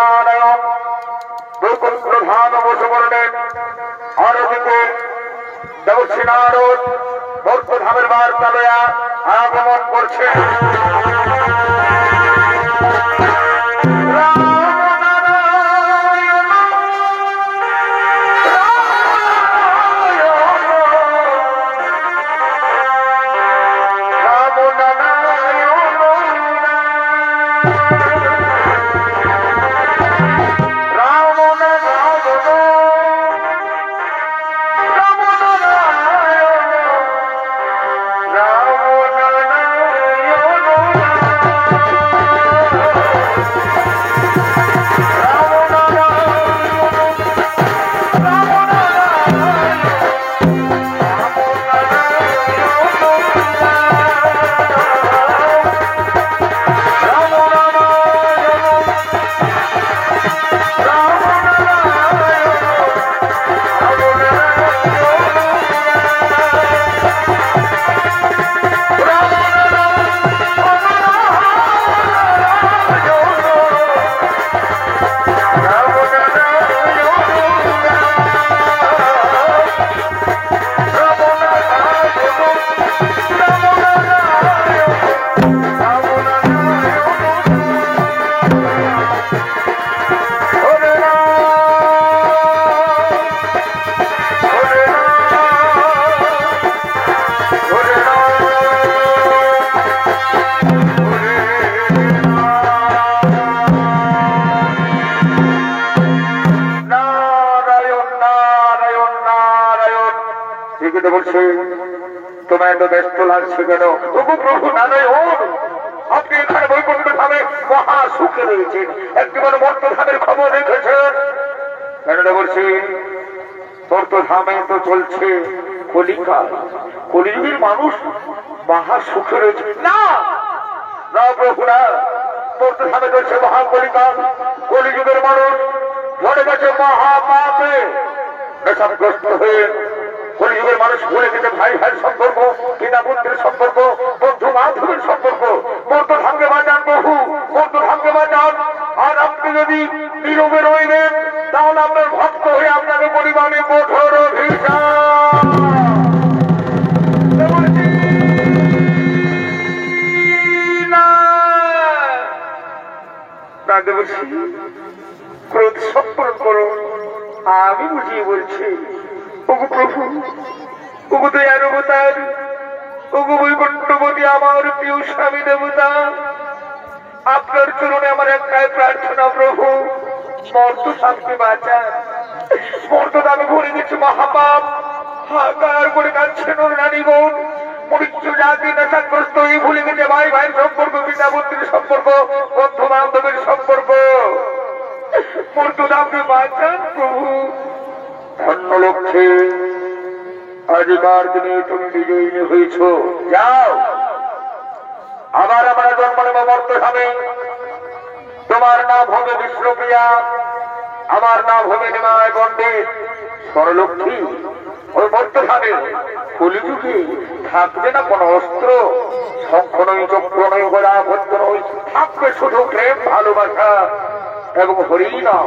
নারায়ণ বৈকুণ্ঠ প্রধান বসে বললেন। আর ওদিকে দেবশ্রী নারদ বৌদ্ধধামের বার্তা লইয়া আগমন করছে। তোমায় তো ব্যস্ত লাগছে কেন? তবু প্রভু নারায়ণ, আপনি এখানে বৈকুণ্ঠ ধামে মহা সুখে রয়েছেন, একবার মর্ত ধামের খবর রেখেছেন কেন? বলছি মর্ত ধামে তো চলছে কলিকাল, কলিযুগের মানুষ মহা সুখে রয়েছে। না না প্রভু না, মর্ত ধামে চলছে মহা কলিকাল, কলিযুগের মানুষ ধরে গেছে মহাপাপে নেশাগ্রস্ত হয়ে। কলিযুগের মানুষ ভুলে গেছে ভাই ভাইয়ের সম্পর্ক, পিতা পুত্রের সম্পর্ক, বন্ধু বান্ধবের সম্পর্ক। মর্ত ধামকে বাঁচান প্রভু, মর্ত ধামকে বাঁচান। আর আপনি যদি নীরবে রইবেন তাহলে আপনার ভক্ত হয়ে আপনাকে পরিমাণে কঠোর অভিশাপ। ক্রোধ সম্পন্ন করো, আমি বুঝিয়ে বলছি। ওগো প্রভু, ওগো দয়ার অবতার, ওগো বৈকুণ্ঠপতি, আমার প্রিয় স্বামী দেবতা, আপনার চরণে আমার একটাই প্রার্থনা প্রভু, মর্ত ধামকে বাঁচান। মর্ত ধামে ভরে গেছে মহাপাপ, হাহাকার করে কাঁদছেন নারীগণ। মৃত্যু জাতি নেশাগ্রস্ত হয়ে ভুলে গেছে ভাই ভাইয়ের সম্পর্ক, পিতা পুত্রের সম্পর্ক, বন্ধু বান্ধবের সম্পর্ক। মর্ত ধামকে বাঁচান প্রভু। ধন্য লক্ষ্যে আজকার দিনে তুমি বিজয়ী হয়েছ। যাও, আবার আমরা জন্ম নেব মর্ত ধামে। তোমার নাম হবে বিষ্ণুপ্রিয়া, আমার নাম হবে নিমায় পণ্ডিত। স্বরলক্ষ্মী, ওই মর্ত ধামে কলিযুগে থাকবে না কোন অস্ত্র, শঙ্খ নয়, চক্র নয়, গোড়া ভদ্র নয়, থাকবে শুধু প্রেম, ভালোবাসা এবং হরিনাম।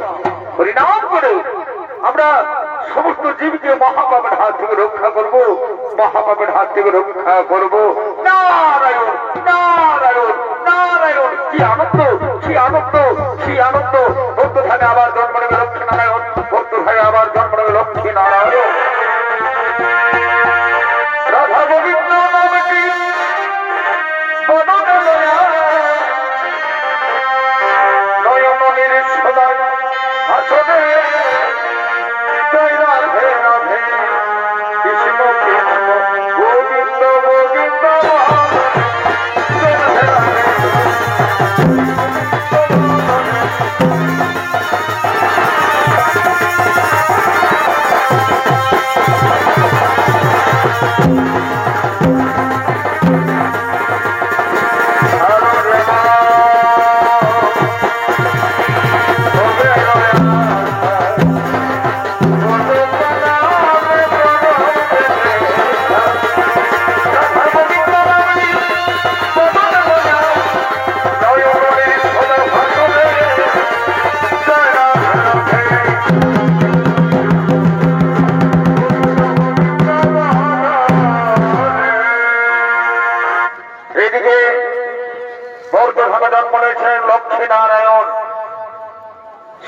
হরিনাম করে আমরা সমস্ত জীবকে মহাপাপের হাত থেকে রক্ষা করবো, মহাপাপের হাত থেকে রক্ষা করবো। নারায়ণ নারায়ণ নারায়ণ, কি আনন্দ, কি আনন্দ, কি আনন্দ। ভক্ত থাকে আবার জন্ম নেবে লক্ষ্মী নারায়ণ, ভক্ত থাকে আবার জন্ম নেবে লক্ষ্মী নারায়ণ। রাধা গোবিন্দ নামটি বদন লয়া, নয়নের সদাই আসনে রাধে রাধে কৃষ্ণ কৃষ্ণ গোবিন্দ গোবিন্দ রাধে রাধে। হরে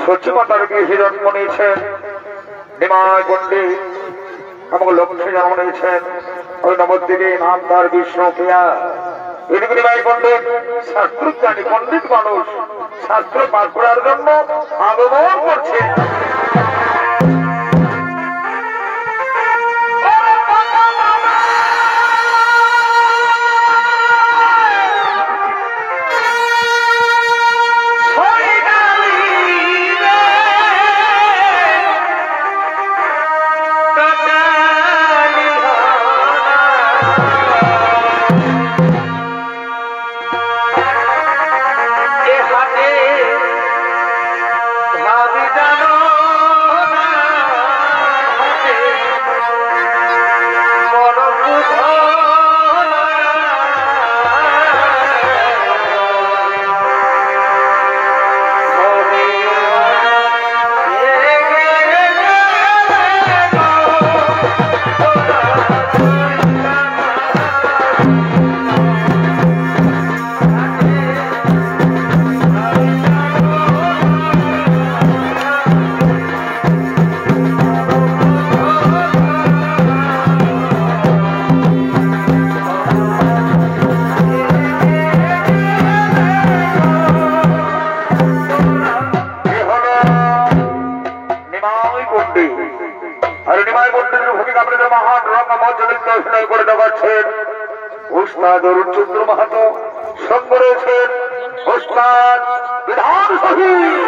সচিমাতার গৃহে জন্ম নিয়েছেন নিমাই পণ্ডিত এবং লক্ষ্মী জন্ম নিয়েছেন ওই নবদ্বীপে নাম তার বিষ্ণুপ্রিয়া। এদিকে নিমাই পণ্ডিত শাস্ত্রজ্ঞানী পণ্ডিত মানুষ, শাস্ত্র পাঠ করার জন্য আগমন করছে। চন্দ্র মাহাতো সঙ্গে রয়েছেন ওস্তাদ বিধান শহীদ।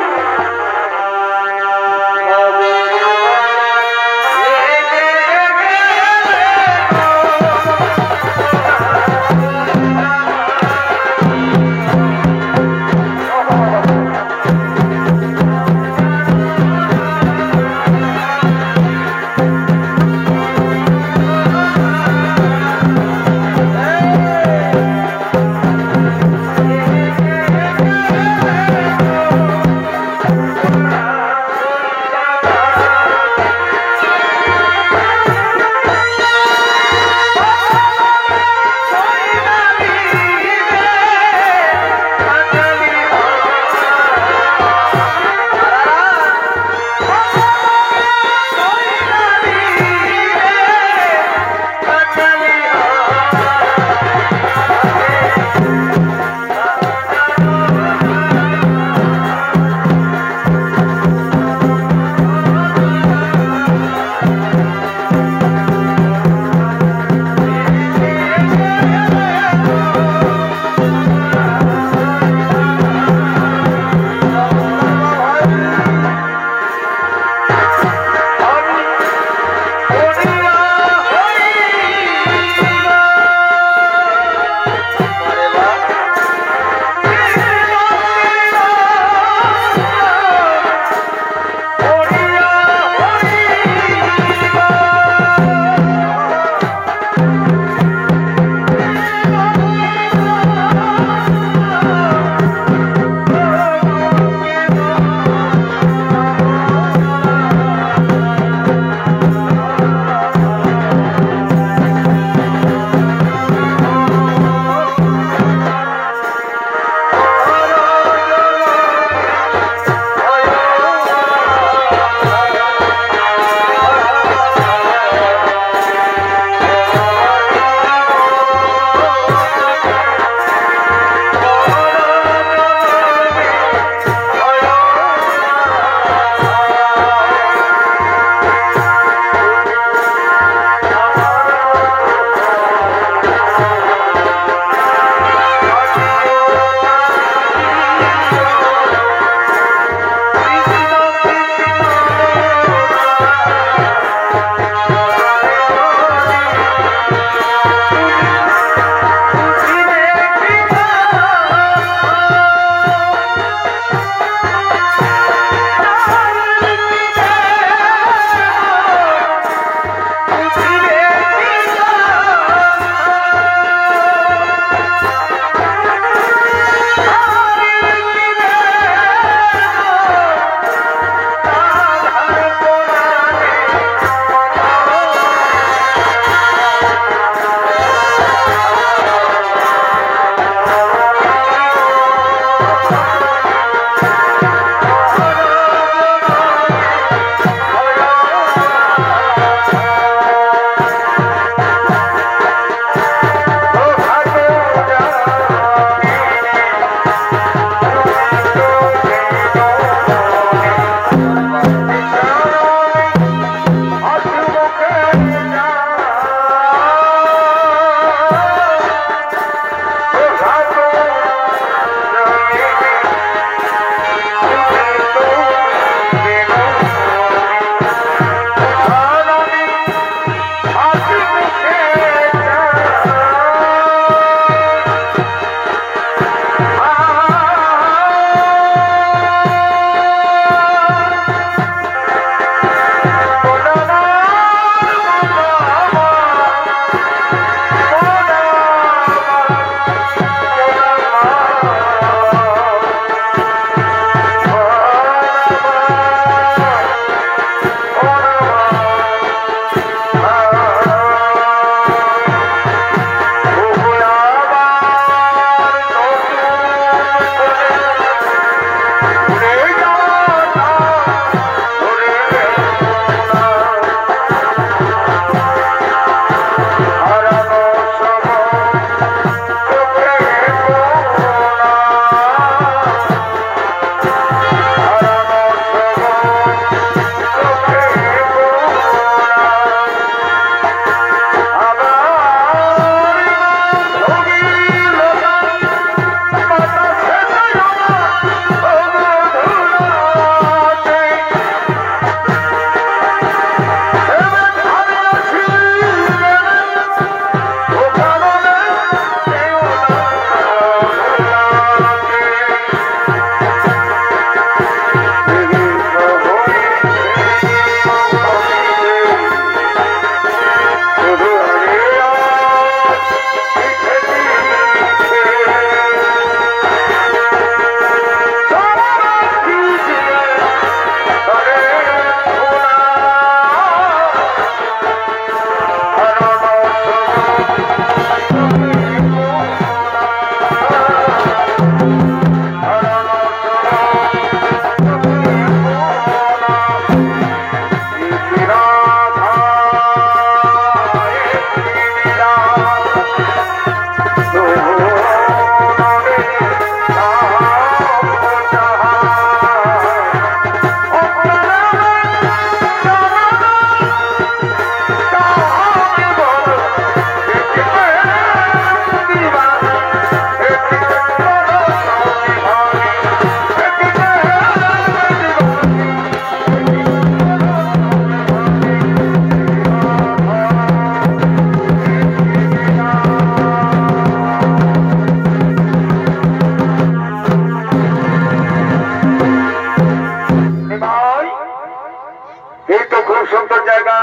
সুন্দর জায়গা,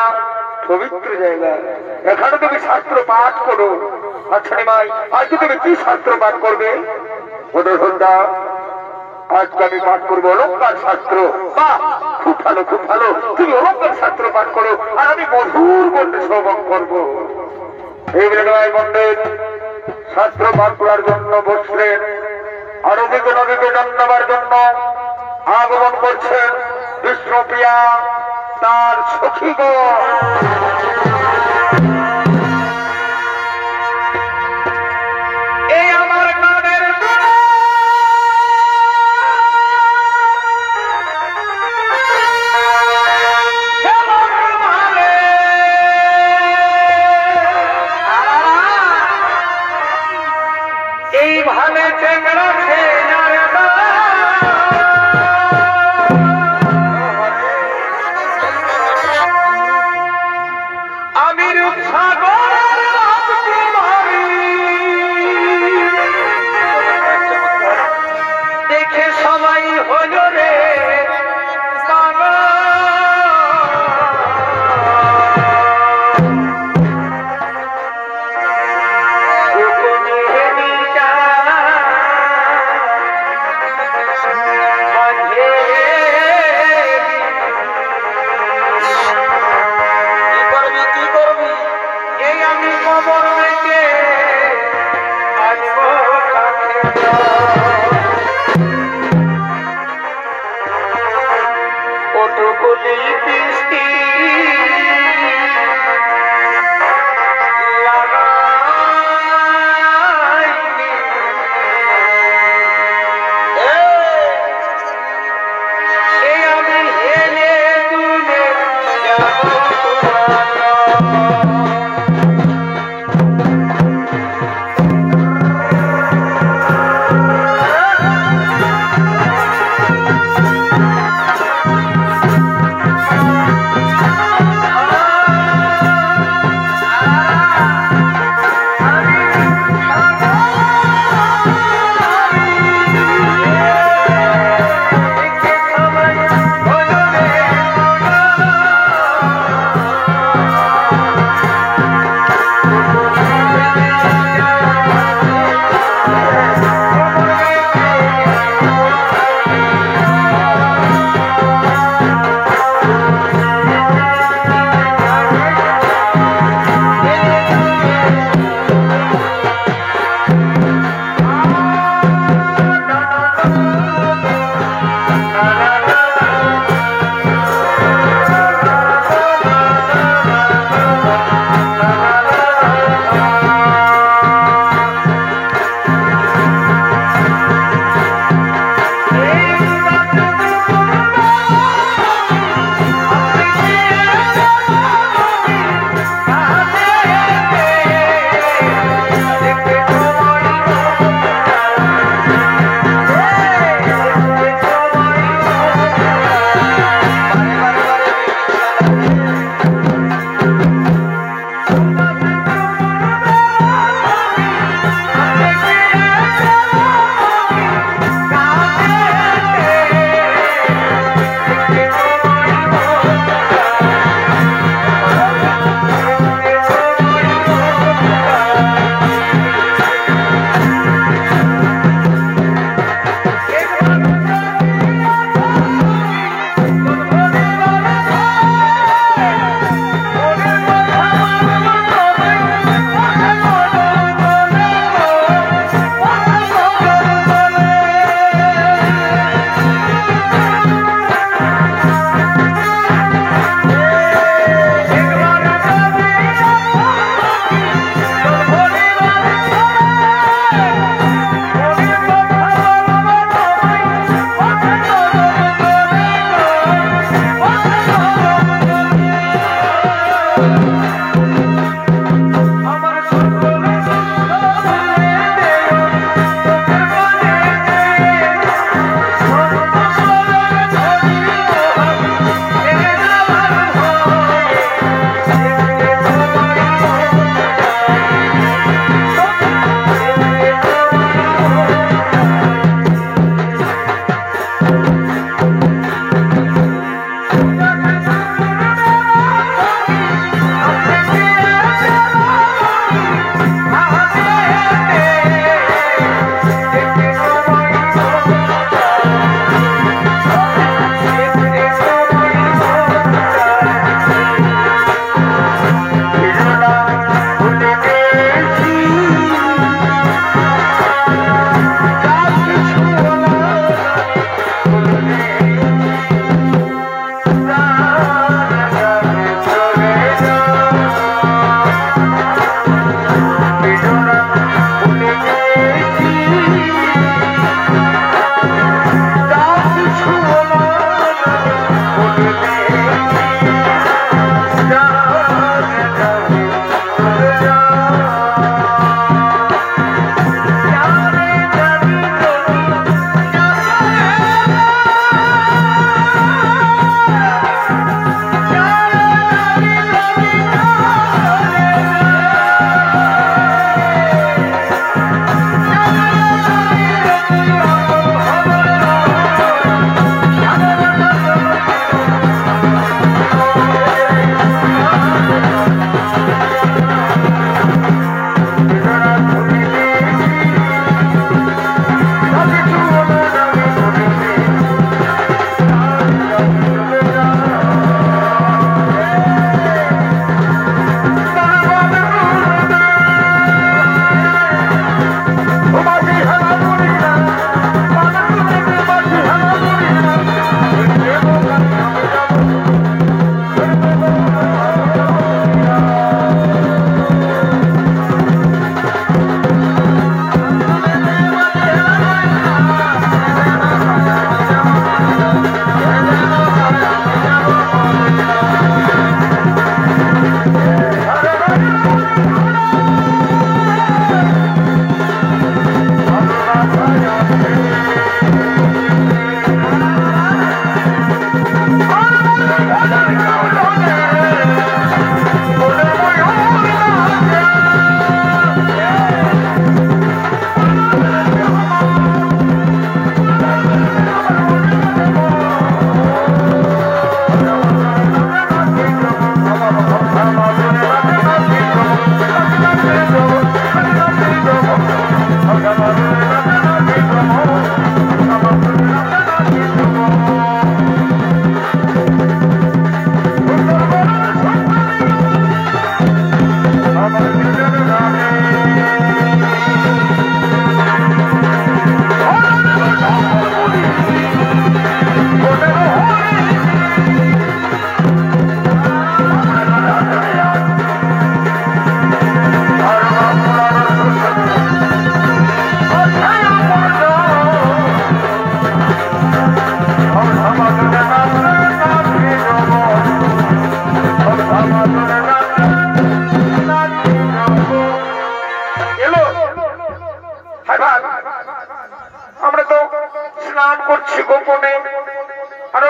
পবিত্র জায়গা, এখানে তুমি শাস্ত্র পাঠ করো। আচ্ছা নিমাই, আজকে তুমি কি শাস্ত্র পাঠ করবে? সন্ধ্যা, আজকে আমি পাঠ করবো অলঙ্কার শাস্ত্র। বাহ, খুব ভালো, খুব ভালো, তুমি অলঙ্কার শাস্ত্র পাঠ করো আর আমি মধুর বলতে শ্রবণ করবো। এই বলে নয় পণ্ডিত শাস্ত্র পাঠ করার জন্য বসলেন। আরো দিকে নদীকে জানাবার জন্য আগমন করছেন বিষ্ণুপ্রিয়া তার সখীগণ। এই আমার কানের এই ভালে চেংড়া আমি রূপসাগর দেখে সবাই হল রে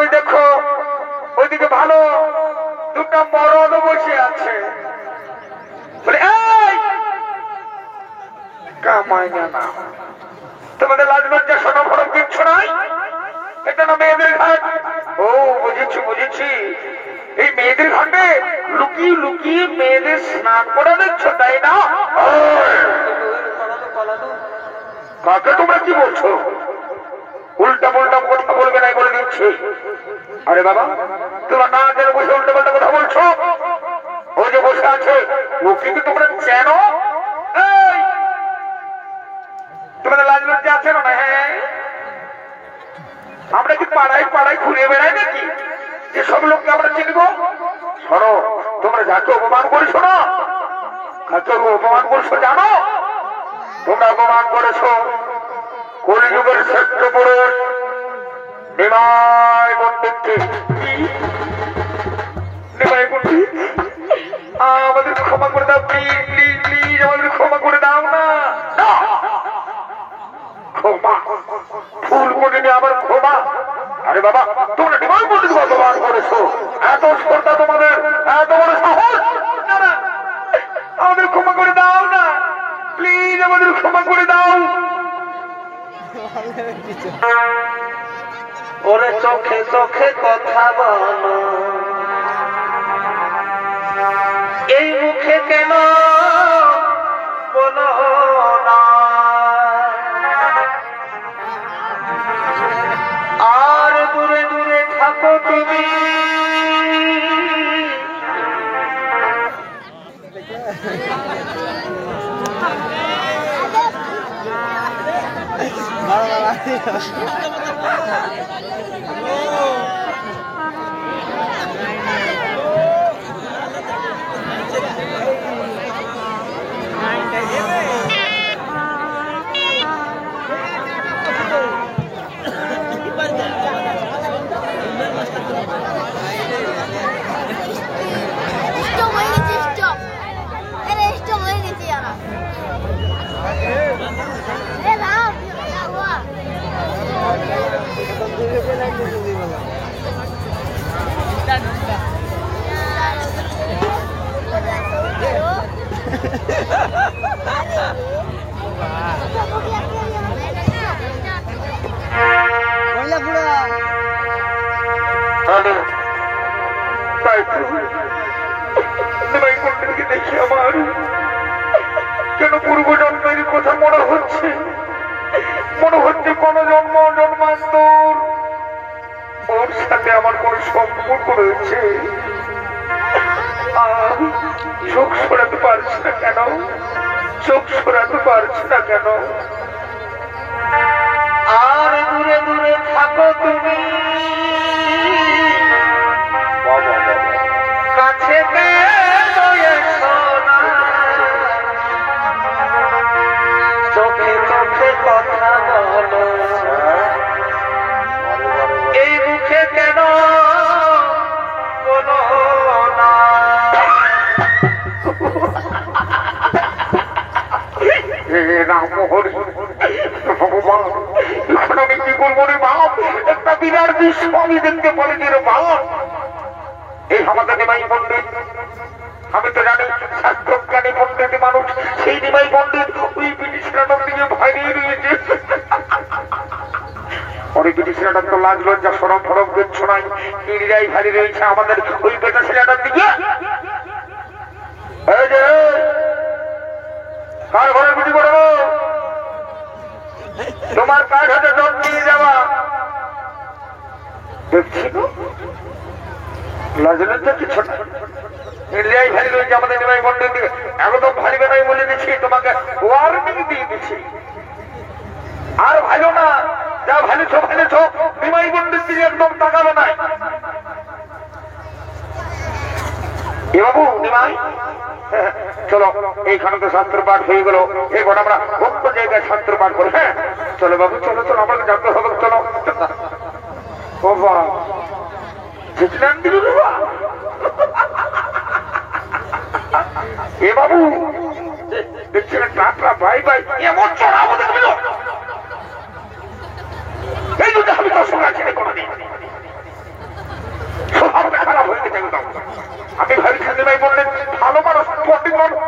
ওই দেখো ওইদিকে ভালো দুটা মরদ বসে আছে বলে এই কামাই না তোমাদের লাজ লজ্জা শোনা ফরক কিচ্ছু নাই এটা না মেয়েদের ঘাট ও বুঝেছি এই মেয়েদের ঘাটে লুকিয়ে লুকিয়ে মেয়েদের স্নান করে দিচ্ছ তাই না কাকে তোমরা কি বলছো উল্টা পাল্টা কথা বলবে না বলে দিচ্ছি আরে বাবা তোমরা না জেনে বসে উল্টা পাল্টা কথা বলছো ও যে বসে আছে ও কিন্তু তোমরা চেনো তোমাদের লাজ লজ্জা আছে না হ্যাঁ আমরা কি পাড়ায় পাড়ায় ঘুরে বেড়াই নাকি যে সব লোককে আমরা চিনব শোনো তোমরা যাকে অপমান করেছো না কাকে অপমান করছো জানো তোমরা অপমান করেছো কলিযুগের শ্রেষ্ঠ পুরুষ নিমাই পণ্ডিতকে নিমাই পণ্ডিত আমাদের ক্ষমা করে দাও প্লিজ প্লিজ প্লিজ আমাদের ক্ষমা করে দাও না ক্ষমা ফুল কোটিনি আবার ক্ষমা আরে বাবা তোমরা নিমাই পণ্ডিতকে অপমান করেছো এত স্পর্ধা তোমাদের এত বড় সাহস আমাদের ক্ষমা করে দাও না প্লিজ আমাদের ক্ষমা করে দাও ওরে চোখে চোখে কথা বলো এই মুখে কেন বলো না আর দূরে দূরে থাকো তুমি দেখি আমার কেন পূর্ব জন্মের কথা মনে হচ্ছে কোন জন্ম জন্মান্তর ওর সাথে আমার কোন সম্পর্ক রয়েছে চোখ সরাতে পারছি না কেন আর দূরে দূরে থাকো তুমি কাছে চোখে চোখে কথা বলো এই মুখে কেন বলো না ভগবান এখন আমি কি করবো রে বাপ একটা বিরাট দৃশ্য আমি দেখতে পারি রে বাপ এই আমাদের নিমাই পণ্ডিত আমি তো জানি শাস্ত্রজ্ঞানী পণ্ডিত মানুষ সেই নিমাই পণ্ডিত ওই ব্রিটিশরা দিকে ভাইরে রয়েছে ওই ব্রিটিশরা তো লাজ লজ্জা সরম ফরম কিচ্ছু নাই কিরিরাই ভারী রয়েছে আমাদের ওই বেটা ছেলেটার দিকে এই যে কার ঘরে বিটি করবো তোমার কাজ হতে জল নিয়ে যাওয়া দেখছি লজলজ্জা কিছু না ইন্ডিয়ায় ভারী রয়েছে আমাদের নিমাই পণ্ডিত দিকে একদম ভারিবে নাই বলে দিচ্ছি তোমাকে ওয়ার্নিং দিয়ে দিচ্ছি আর ভালো না যা ভালো নিমাই পণ্ডিত দিকে একদম তাকাবে নাই এ বাবু নিমাই চলো এইখানে তো শাস্ত্র পাঠ হয়ে গেল এবার আমরা অন্য জায়গায় শাস্ত্র পাঠ করি হ্যাঁ চলো বাবু চলো আমাকে জানতে হবে চলো ও বাবা এ বাবু দেখছি টাটা ভাই এমন চড়াবো দেখবি এই যদি আমি তোর সঙ্গে আছি কোনোদিন নিমাই পণ্ডিত ভালো মানুষ, পণ্ডিত মানুষ।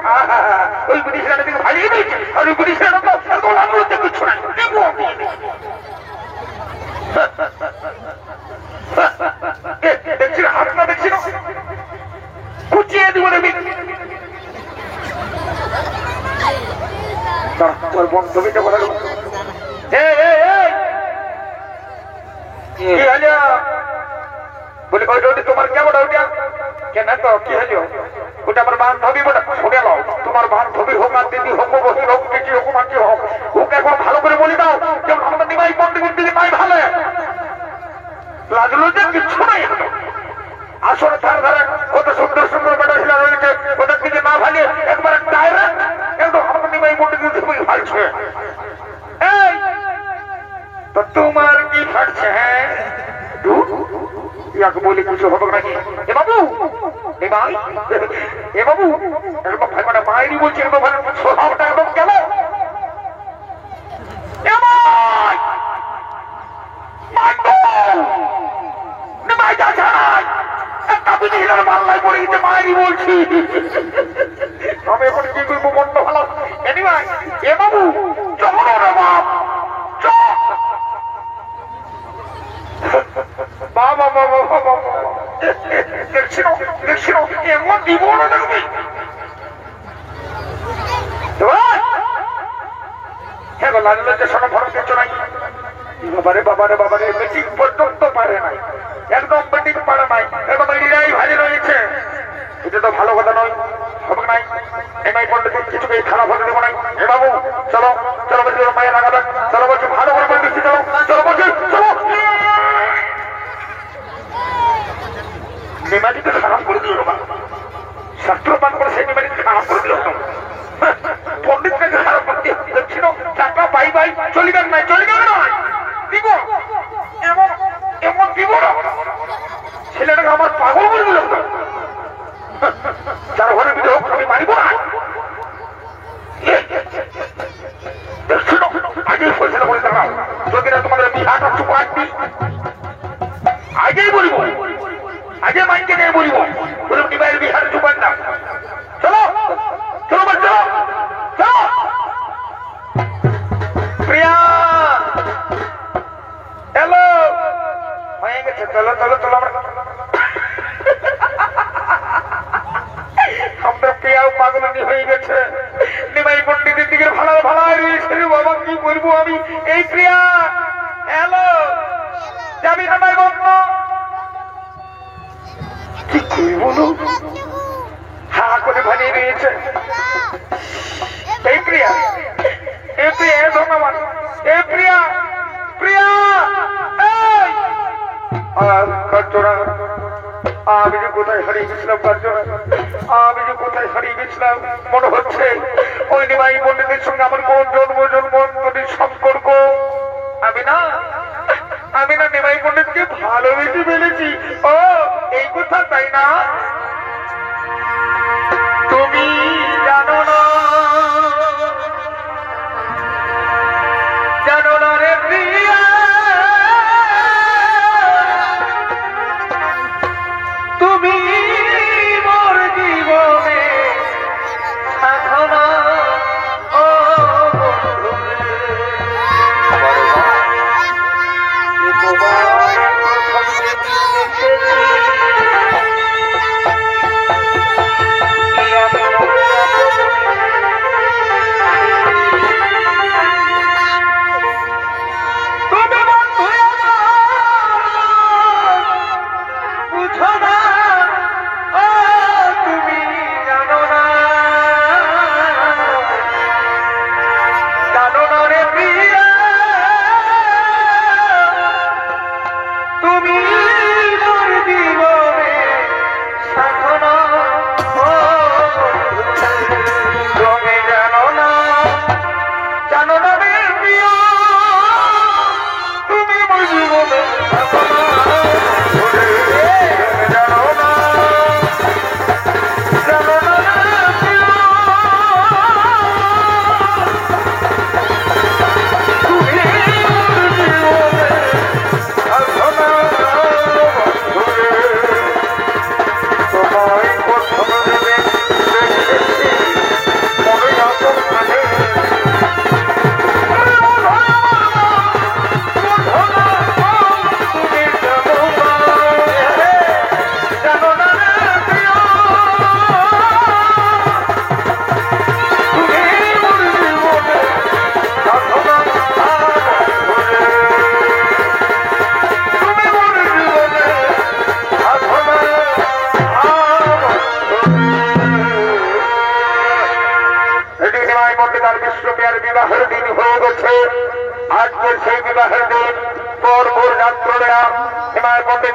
ওই বুড়ি ছেলেটা থেকে ভালিয়ে দিয়েছে, আর ওই বুড়ি ছেলেটা তো লাগুলোতে কিছু নাই। দেখছি না, হাত না দেখছি না, কুচিয়ে দিব দেখবি। তোর বন্ধুকে বলে কি হলো? বলি ওইটা তোমার কেমন? ওইটা কেন তো কি হলো? ওটা আমার বান্ধবী বলে শুনে নাও। তোমার বান্ধবী হোক আর দিদি হোক, বহির হোক, কিছু হোক, মাটি হোক, ওকে একবার ভালো করে বলি দাও যেমন আমাদের নিমাই পণ্ডিতের দিকে নাই ভালো লাগলো যে কিচ্ছু নাই। আসলে ধার ধারে কত সুন্দর সুন্দর বেটা ছিল রয়েছে, ওদের দিকে না ভালে একবার ডাইরেক্ট একদম আমাদের নিমাই পণ্ডিতের দিকে ভালছে। এই তো তোমার কি ফাটছে? হ্যাঁ ইয়াকে বলি কিছু হবে নাকি? এ বাবু, এ ভাই, এ বাবু, একদম ভাই মানে মায়েরই বলছে, একদম ভাই স্বভাবটা একদম কেন? মাল্লাই পড়ে গেছে, মায়েরই বলছি। আমি এখন কি করবো? বন্ধ ভালো। এ বাবু চলো রে বাপ, বাবা বাবা বাবা দেখছিল দেখছিল এমন দিব না দেখবি। হ্যাঁ গো লাগলো যে শোনো ফরম দিচ্ছ নাই। বাবারে বাবারে বাবারে মিটিং পর্যন্ত পারে নাই, একদম মিটিং পারে নাই, একদম এরিয়াই ভারী রয়েছে। এটা তো ভালো কথা নয়, হবে নাই। এমআই পণ্ডিত কিছুকে খারাপ হতে দেবো নাই। এ বাবু চলো চলো বলছি, মায়ের লাগাবে চলো বলছি, ভালো করে বলে দিচ্ছি, চলো চলো বলছি চলো। নিমাটিকে খারাপ করে দিল বাবা, শাস্ত্র পান করে সেই নিমাটিকে খারাপ করে দিল। পণ্ডিতকে খারাপ করতে দেখছিল, টাকা পাই পাই চলিবেন নাই, চলিবেন নয় দিব এমন এমন দিব না। ছেলেটাকে আমার পাগল করে দিল। যার ঘরে বিধে হোক আমি মারিব না। দেখছিল আগেই পয়সা বলে দাঁড়াও, যদি না তোমাদের বিহাটা চুপ রাখবি আগেই বলিব, আগে মাইকে নিয়ে বলিব নিমাইয়ের বিহার চুপার না। চলো চলো চলো চলো প্রিয়া, হ্যালো হয়ে গেছে, চলো চলো চলো। আমরা প্রিয়াও পাগলানি হয়ে গেছে, নিমাই পণ্ডিতের দিকে ভালো ভালো রয়েছে। বাবা কি করবো আমি? এই প্রিয়া হ্যালো, যাবি না ভাই বন্ধ? কি করবো? হা করে ভালিয়ে রয়েছে। এই প্রিয়া, এ প্রিয়া, এ ধন্যবাদ, এ প্রিয়া, প্রিয়া কার্যরা, আমি যে কোথায় হারিয়ে গেছিলাম কার্যরা, আমি যে কোথায় হারিয়ে গেছিলাম। মনে হচ্ছে ওই নিমাই পণ্ডিতের সঙ্গে আমার কোন জন্ম জন্মান্তরের সম্পর্ক। আমি না নিমাই পণ্ডিতকে ভালোবেসে ফেলেছি। ও এই কথা তাই না? তুমি জানো না, জানো না রে প্রিয়া, তুমি মোর জীবনে থাকো না। ও বন্ধু তোমার কথা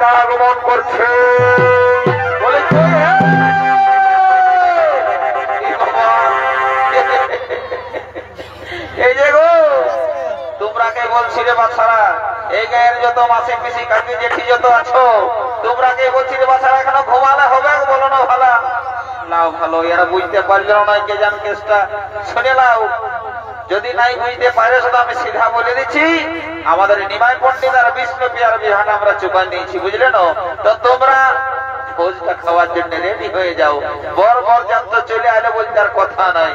পিতা আগমন করছে। বলে কই হে? এই যে গো তোমরা কে বলছি রে বাছারা, এই গায়ের যত মাসি পিসি কাকি জেঠি যত আছো, তোমরা কে বলছি রে বাছারা, এখনো ঘুমালে হবে? বলো না ভালা লাও ভালো, এরা বুঝতে পারলো না কে জান কেসটা শুনে লাও। যদি নাই বুঝতে পারে সেটা আমি সিধা বলে দিচ্ছি, আমাদের নিমাই পণ্ডিত আর বিষ্ণু পিয়ার বিহাটা আমরা চুকান দিয়েছি, বুঝলে না? তো তোমরা ভোজটা খাওয়ার জন্য রেডি হয়ে যাও। বর বর যাত্রা চলে আলে বলতে আর কথা নাই।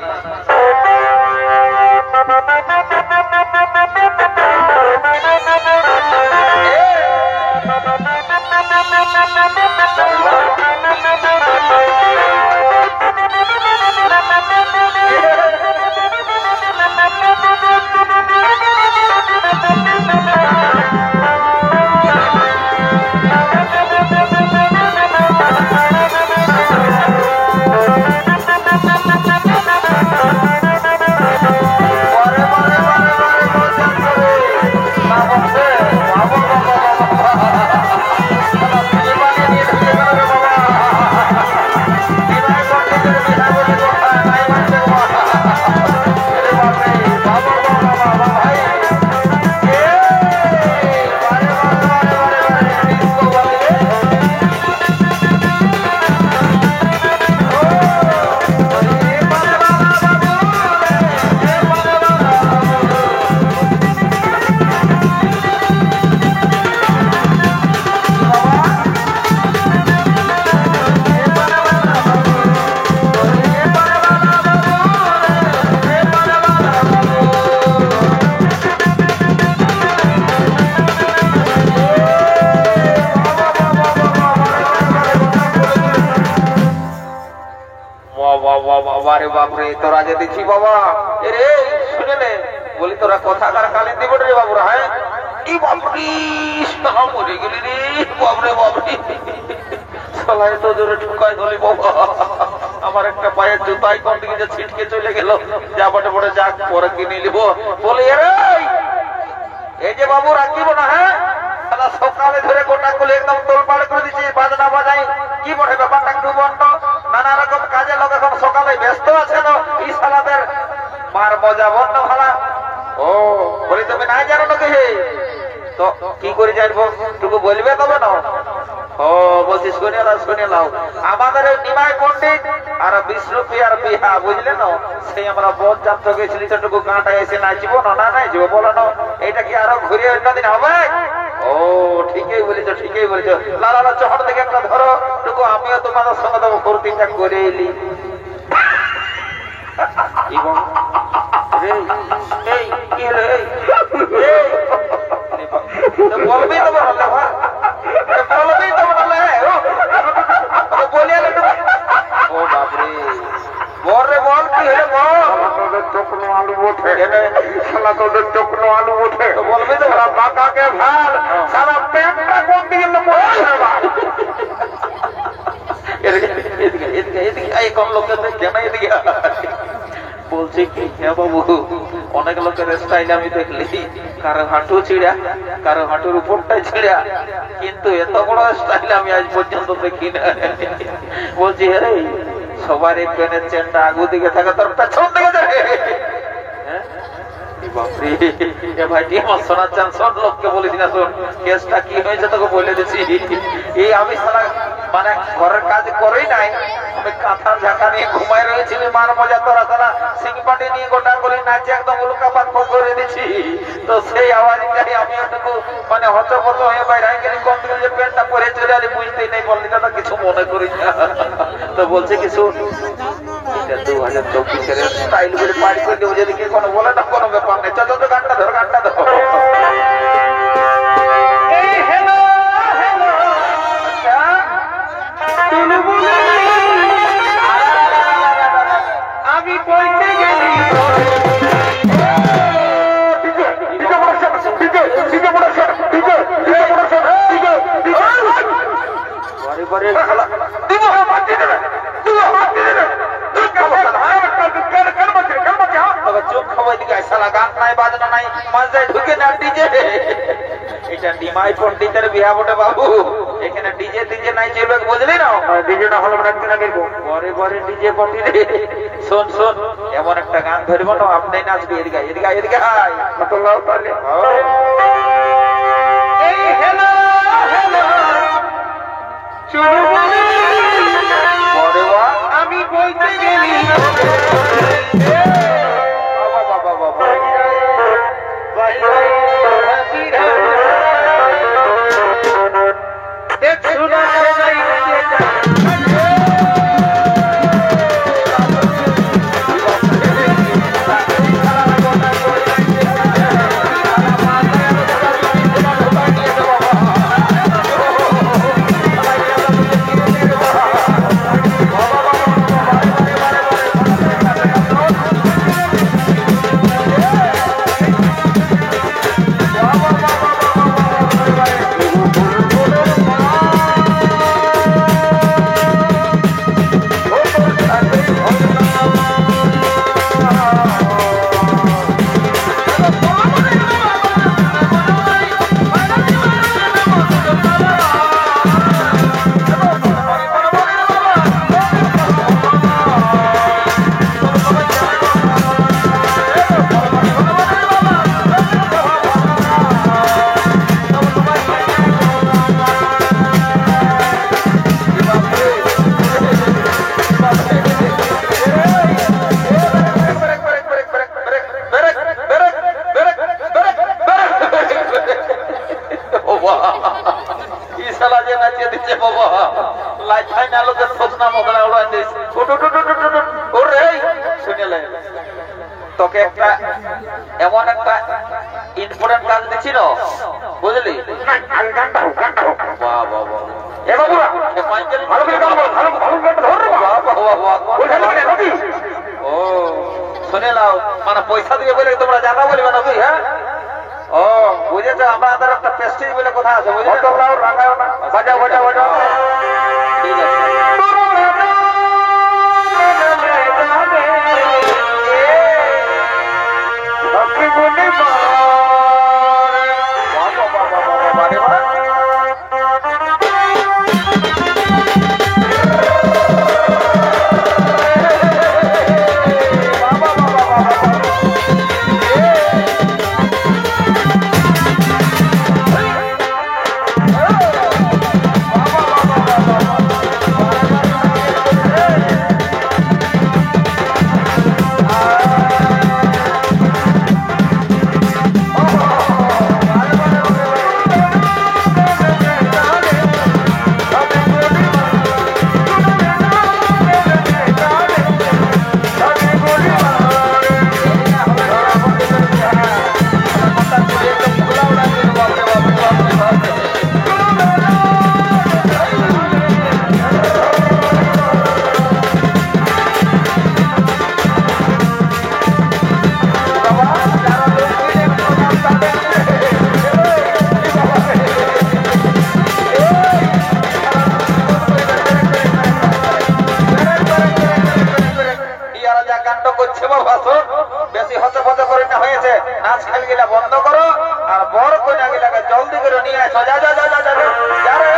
বাবারে বাপরে, তোরা যে দেখছি বাবা এরে শুনে নে, বলি তোরা কথা কার কালে দিব রে বাবুরা? হ্যাঁ এই বাপরি সালা মরে গেলি রে বাপরে বাপরে, সালাই তো জোরে ঠুকাই ধরি বাবা, আমার একটা পায়ের জুতাই কোন দিকে যে ছিটকে চলে গেল, যা বটে বটে যাক পরে কিনে নিব। বলি এরে এই যে বাবু রাখিব না, হ্যাঁ সকালে ধরে গোটা খুলে একদম তোলপাড় করে দিচ্ছি, বাজনা বাজাই কি বটে ব্যাপারটা একটু বন্ধ, নানা রকম কাজে লোক এখন সকালে ব্যস্ত আছে না, এই সালাদের মার মজা বন্ধ ভালা। ও বলি তুমি নাই জানো নাকি? তো কি করে জানবো, টুকু বলবে তবে না? ও বলছি শুনে নাও শুনে নাও, আমাদের নিমাই পণ্ডিত আর বিষ্ণু পিয়ার বিহা, বুঝলে না? সেই আমরা বধ যাত্রা গেছিলি, টুকু গাঁটা এসে নাচবো না? না নাচবো বলো না? এটা কি আরো ঘুরে অন্যদিন হবে? ও ঠিকই বলেছো ঠিকই বলেছো, লালা চহর থেকে একটা ধরো টুকু, আমিও তোমাদের সঙ্গে তো ফুর্তিটা করে এলি। কি হলো বলবি তো বললে বলবি তো বললে বলিয়া ও বাপরে, বল রে বল কি হলো বল। তোদের চোখনো আলু ওঠে, শালা তোদের চোখনো আলু ওঠে, বলবি তো বাঁকাকে ভাল সারা পেটটা কোন দিকে কোন লোকের কেন এদিকে বলছে কি? হ্যাঁ বাবু, অনেক লোকের স্টাইল আমি দেখলি, কারো হাঁটু ছিঁড়া, কারো হাঁটুর উপরটাই ছিঁড়া, কিন্তু এত বড় স্টাইল আমি আজ পর্যন্ত দেখি না। বলছি হ্যাঁ সবার এই পেনের চেনটা আগু দিকে থাকে, তোর পেছন দিকে থাকে। আমার চান সব লোককে বলেছি না, শোন কেসটা কি হয়েছে তোকে বলে দিচ্ছি। এই আমি সারা মানে ঘরের কাজ করেই নাই, আমি কাঁথার ঝাঁকা নিয়ে ঘুমাই রয়েছি, মার মজা তোরা সারা সিং পাটি নিয়ে গোটা করে নাচে একদম উল্কা পাত করে দিচ্ছি। তো সেই আওয়াজটাই আমি একটু মানে হতপত হয়ে বাইরে গেলি, কোন দিকে যে পেনটা পরে চলে আলি বুঝতেই নেই, বললি দাদা কিছু মনে করি না। তো বলছে কিছু 2024 স্টাইল করে পাড়ি করে দেবো, যদি কেউ কোনো বলে না কোনো ব্যাপার নেই, চল তো গানটা ধর গানটা ধর। আমি কইতে গেলি চোখ খাওয়াই দিকে সালা গান নাই বাজনা নাই, মাঝে ঢুকে না ডিজে। এটা নিমাই পণ্ডিতের বিয়া বটে বাবু, এখানে ডিজে ডিজে নাই চলবে বুঝলি না ডিজে না হলে আমরা একদিন আগে ঘরে ঘরে ডিজে বটি রে শোন শোন এমন একটা গান ধরবো না আপনি নাচবি এদিকে এদিকে এদিকে হাই তোলাও তাহলে এই হ্যালো হ্যালো চলো বড় আমি বলতে গেলি বাবা বাবা বাবা দেখ শোনা তোকে একটা এমন একটা ইম্পর্টেন্ট কাজ দিচ্ছি না বুঝলি গানটা হোক বাহ বাহ বাহ এ বাবুরা ভালো করে গান বল ভালো ভালো গানটা ধর রে ও শুনে নাও মানে পয়সা দিয়ে বলে তোমরা জানা বলবে না তুই হ্যাঁ ও বুঝেছো আমাদের একটা প্রেস্টিজ বলে কথা আছে বুঝেছো তোমরা রাগাও না বাজাও বাজাও বাজাও ঠিক আছে বেশি হতে ফতে করে না হয়েছে নাচ খেল গিলা বন্ধ করো আর বড় কইনা গিলাকে জলদি করে নিয়ে আসো যা যা যা যা যা যা রে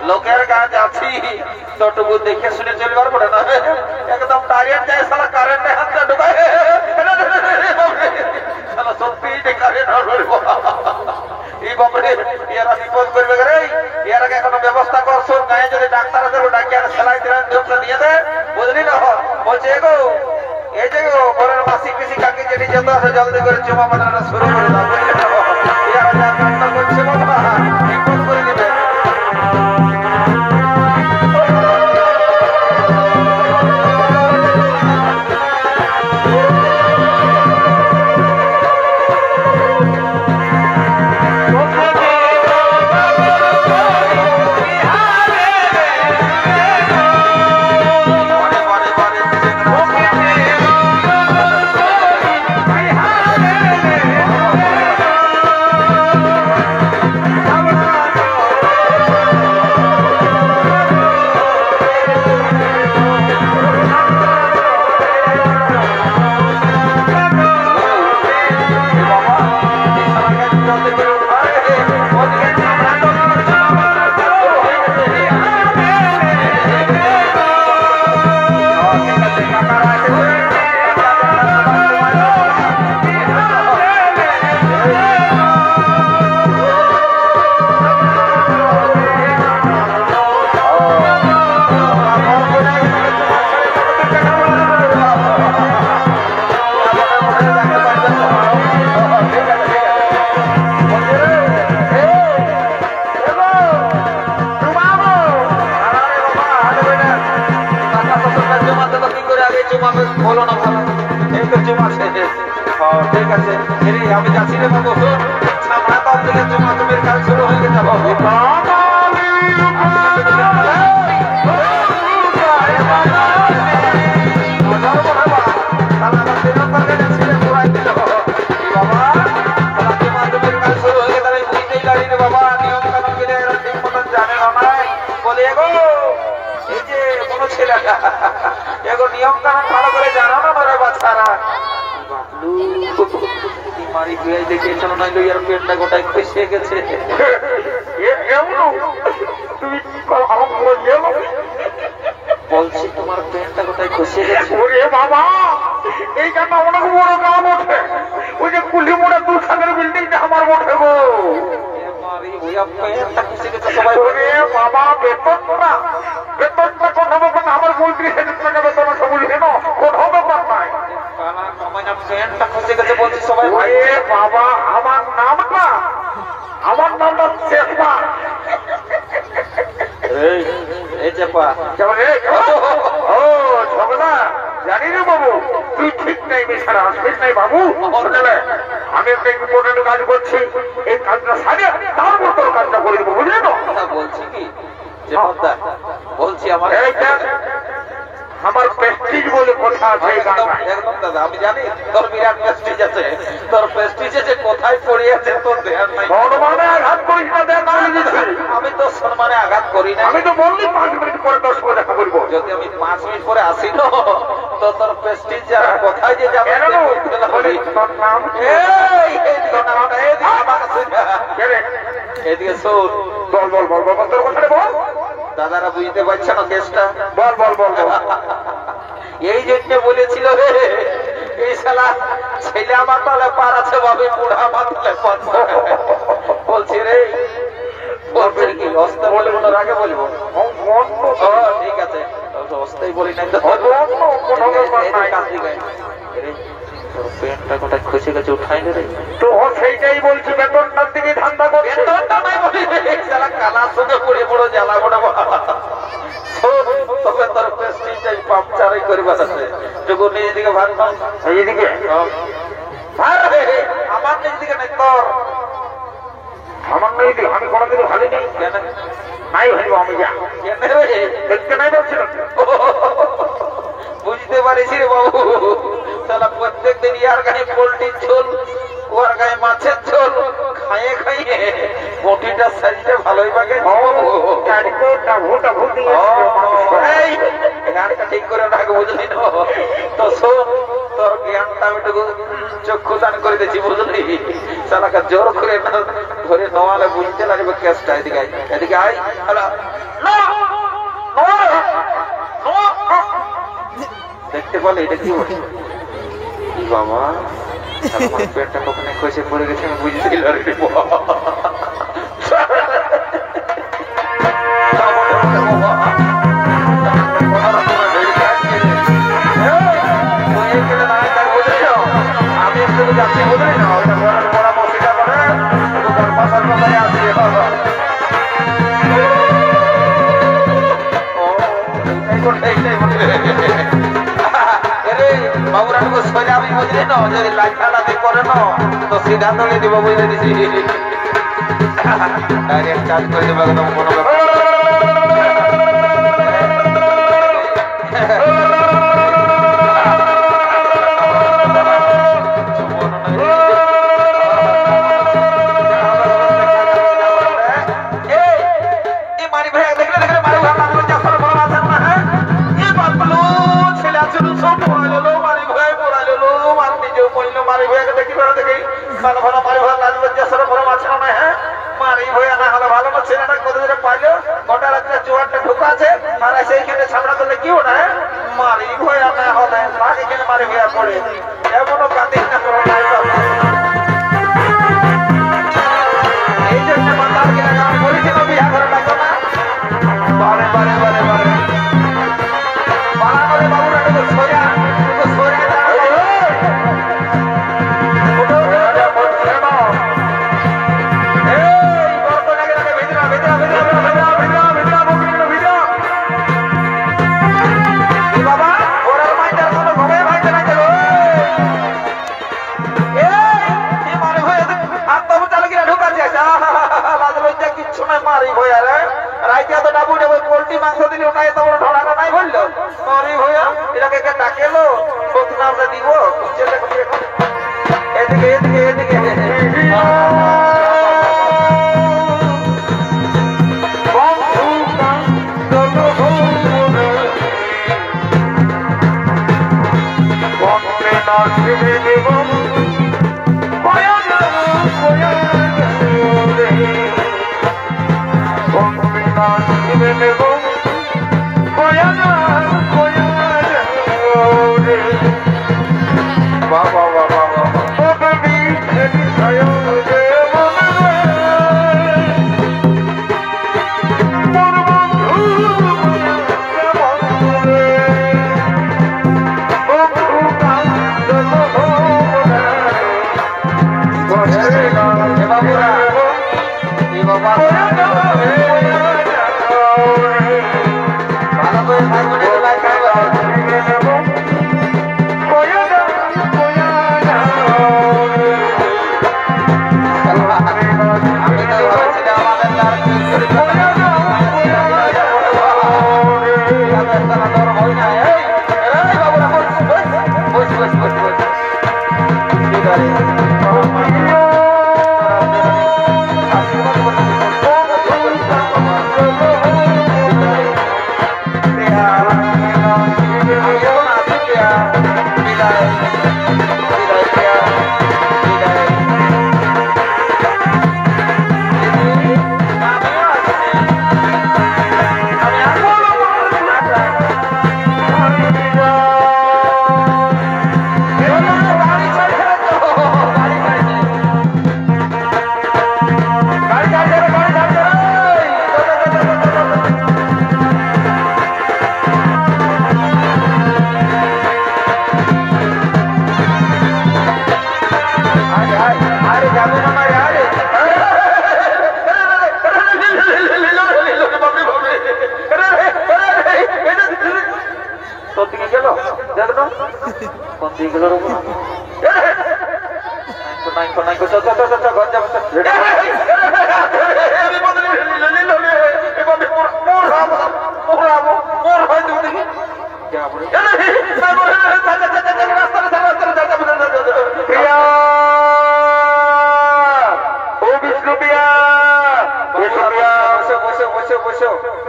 লোকের কাজ আছি তটুকু দেখে শুনে চলবার পড়ে না একদম ডাইরেক্ট যায় সালা কারেন্টে হাতটা ঢুকায় সালা সত্যি যে কারেন্ট এই বাপরে এরা বিপদ করবে রে এরাকে এখনো ব্যবস্থা করছো গায়ে যদি ডাক্তার দেবো ডাক্তার সেলাই দিলেন জবটা দিয়ে দে বুঝলি না বলছে এগো এই যে গো ঘরের মাসি পিসি কাকি যেটি যেত আছে জলদি করে জমা বানানো শুরু করে দাও বুঝলি না এরা যা কান্না করছে বাবা বিপদ করে দিবে আমি যাচ্ছি রে বাবু সামনে তো দিকে জমা জমির কাজ শুরু হয়ে গেছে বাবু নিয়ম কানুন ভালো করে জানো না রে বাচ্চারা মারি দুই দেখে চলো না লইয়ার পেটটা গোটায় খসে গেছে বলছি তোমার পেটটা গোটায় খসে গেছে ওরে বাবা এই কারণে অনেক বড় গ্রাম ওঠে ওই যে কুলি মোড়ে দু সাগের বিল্ডিংটা আমার ওঠে গো ওরে বাবা বেতনটা বেতনটা কোন হবে না আমার 35,000 টাকা বেতন আছে বুঝলি না কোন হবে নাই বাবা আমার নামটা চেপা জানি রে বাবু তুই ঠিক নাই বেশারা আসবিস নাই বাবু আমি একটা ইম্পর্টেন্ট কাজ করছি এই কাজটা সারিয়ে তারপর তোর কাজটা করে দেবো বুঝলি তো বলছি কি বলছি আমার প্রেস্টিজ বলে কথা আছে একদম দাদা আমি জানি তোর বিরাট প্রেস্টিজ আছে তোর প্রেস্টিজে যে কোথায় পড়ে আছে তোর ধ্যান নাই সম্মানে আঘাত করিস না দেখ আমি তো সম্মানে আঘাত করি না আমি তো বললি 5 মিনিট পরে 10 মিনিট দেখা করবো যদি আমি 5 মিনিট পরে আসি না তো তোর প্রেস্টিজ যা কোথায় যে যাবে তোর নাম এদিকে শোন বল তোর কথা বল দাদারা বুঝতে পারছে না কেসটা বল এই জন্য বলেছিল রে এই শালা ছেলে আমার তলে পার আছে ভাবে বুড়া আমার তলে বলছি রে বলছি কি অস্ত বলে মনে আগে বলবো ঠিক আছে অস্তাই বলি নাই তো পেনটা কোথায় খসে গেছে উঠাই রে তো সেইটাই বলছি বেতনটার দিকে ধান্দা করছে বেতনটা নাই বলি শালা কালার সঙ্গে পড়ে বড় জ্বালা গোটা তবে তোর প্রেস্টিজটাই পাংচারই করে বাঁচাচ্ছে যোগ নিজের দিকে ভাগ কর। এইদিকে ভাগ রে, আমার নিজের দিকে নাই তোর। আমার মেয়ে দিকে আমি কোনোদিন ভালো নেই কেন নাই ভাইব আমি যা কেন রে? দেখতে নাই বলছিল বুঝতে পারিস রে বাবু, তাহলে প্রত্যেক দিন ইয়ার গায়ে পোল্ট্রির ঝোল, ওর গায়ে মাছের ঝোল খাইয়ে খাইয়ে বটিটা সাইজটা ভালোই পাকে। গানটা ঠিক করে রাখ, বুঝলি না? তো শোন, তোর জ্ঞানটা আমি একটু চক্ষু দান করে দিচ্ছি, বুঝলি? সালাকে জোর করে না ধরে নোয়ালে বুঝতে লাগবে কেসটা। এদিকে আয়, এদিকে আয়। দেখতে পারলে এটা কি বলে? কি বাবা, আমার পেটটা কখনো খসে পড়ে গেছে, আমি বুঝতে পারি। আমি একটু যাচ্ছি, বুঝলি না? ওইটা ঘরের বড় মশিটা করে তোর পাশার কথায় আসি। বাবুরা সোজা আমি বুঝলি না, যদি লাইট খেলাতে করে না তো সিধা তুলে দিব, বুঝলে দিছি। চার্জ করে দেবো একদম কোনো ব্যাপার। এমনও কাঁদি না এই জন্য মাতার কিনা আমি বলেছিল বিয়া করে লাগতো না। বারে বারে বারে বারে পালা করে বাবুরা সোজা সোজা পোল্ট্রি মাংস দিলে ওটাই তো ঢোড়ানো নাই বললো মরি ভয়া এটাকে কে ডাকেলো সত্যি আমরা দিব। এদিকে এদিকে এদিকে বাবা বাবা বাবা কোন দিকে গেল রে বাবা? নাই তো নাই তো চল চল চল চল ঘর যাবো চল। প্রিয়া, ও বিষ্ণু প্রিয়া, বিষ্ণু প্রিয়া,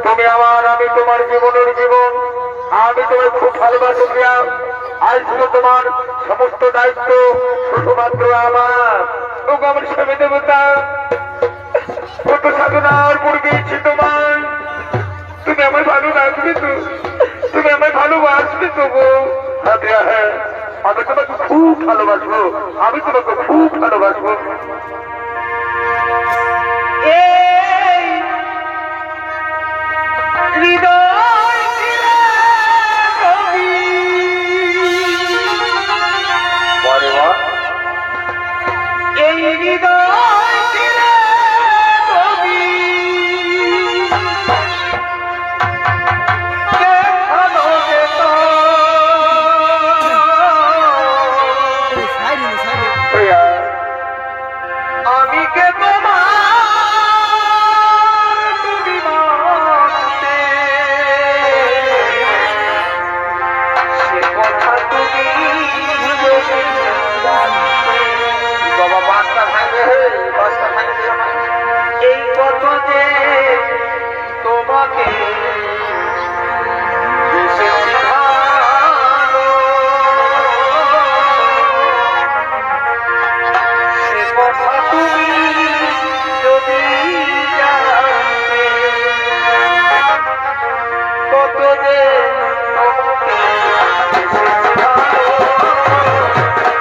তুমি আমার, আমি তোমার জীবনের জীবন, আমি তোমায় খুব ভালোবাসি প্রিয়া। আজ থেকে তোমার সমস্ত দায়িত্ব শুধুমাত্র আমার। ওগো আমার স্বামী দেবতা, কত সাধনার পর পেয়েছি তোমার, তুমি আমার ভালো রাখবে তো, তুমি আমায় ভালোবাসবে তো গো। হ্যাঁ প্রিয়া, হ্যাঁ, আমি তোমাকে খুব ভালোবাসবো, আমি তোমাকে খুব ভালোবাসবো। এই হৃদয় ছিলে কবি, বারে বাহ, এই হৃদয় ছিলে কবি, দেখানো যেত প্রিয়া, আমি কে তোমার তুমি মানতে, সে কথা তুমি যদি জানতে। বাবা বাসটা ভাঙবে, বাসটা ভাঙবে আমার। এই কথা যে তোমাকে বেসেছি ভালো, সে কথা তুমি যদি জানতে, কত যে তোমাকে বেসেছি ভালো,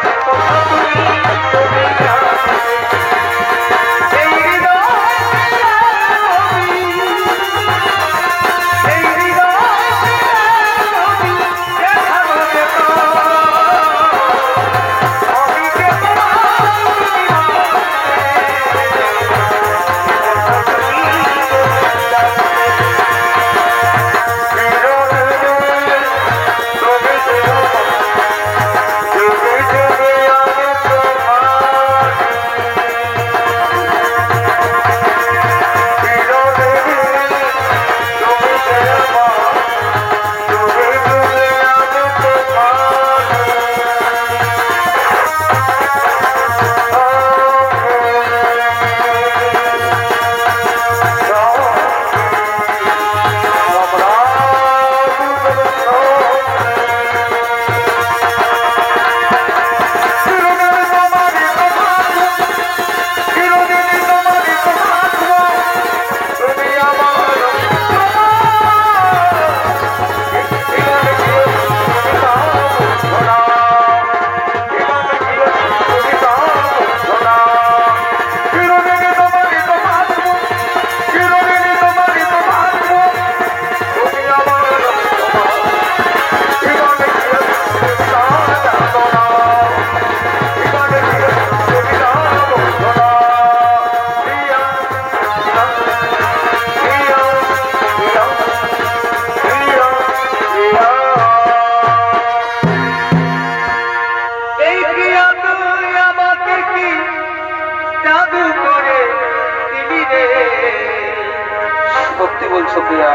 সে কথা তুমি যদি জানতে। এই হৃদয় ছিলে কবি, এই হৃদয় ছিলে কবি, দেখানো যেত আমি কে তোমার তুমি সত্যি বলছো প্রিয়া?